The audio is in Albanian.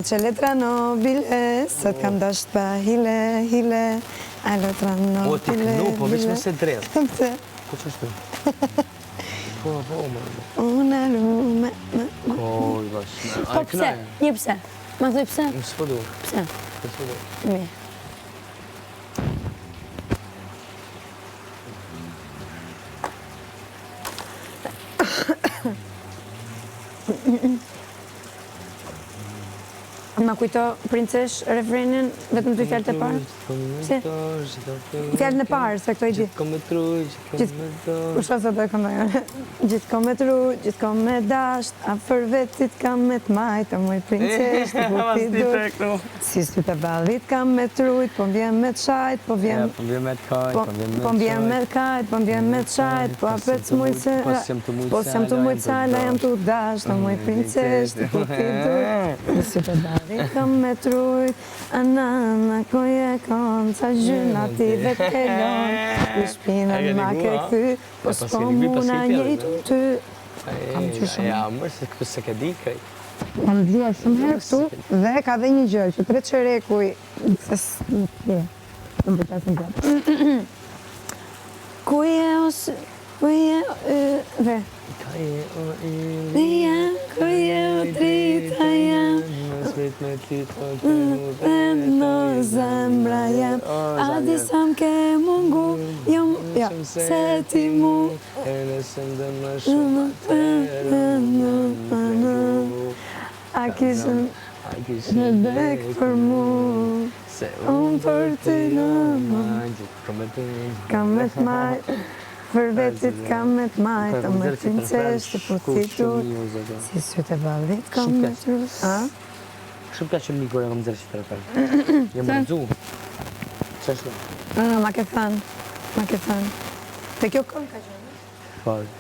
C'è letra nobile, sot kam dasht pa hile, hile, a letra nobile. O, ti kënu, po veç me se drejt. Pse? Po që është? Po, më. Una lume, Koj, bash. Po pse? Një pse? Ma thuj pse? Më s'po du. Pse? S'po du. Mi. Ma kujto princesh refrenin vetëm dy fjalët e parë? Si? Fjalën e parë, se këto i di. Gjithko me truj, gjithko me dorë. Kusha sot e këndoj. Gjithko me tru, gjithko me dasht, a për vetit kam me t'majt, o moj princesh të puti dur. Si sy të ballit kam me trujt, po m'vjen me t'shajt, po vjen... Po m'vjen me t'kajt, po m'vjen me t'kajt, po m'vjen me t'shajt, po apet s'mujt se... Po s'jam të mujt sala, jam t'u dasht, o moj princesh të puti dur. Si sy të ballit kam me trujt, anana koje kon, sa gjyna ti dhe t'kelon, ku shpinën ma ke këthy, po s'po muna njejtu ty. Ja, mërë, se këtë se ke di kaj. Kam dhja shumë herë këtu dhe ka dhe një gjë që tre qerekuj, se s'ke, të më përqasin gjatë. Kuje ose, kuje dhe. Kuje o Dhe jam, kuje o drita jam, Nësvit me tito dhe në zemra jam, a disa m'ke mungu, jo, se ti mu. E nësëm dhe më shumë A kishën në dek për mu, unë për ty në maj, kam me t'maj, për vetit kam me t'maj, të më princesh të putitur, si sytë e ballit kam me tru. Shumë ka shumë mikur e më zërë që të repel. Jem rëzu. Që shumë? Ma ke thënë, Te kjo këngë ka qenë? Farë.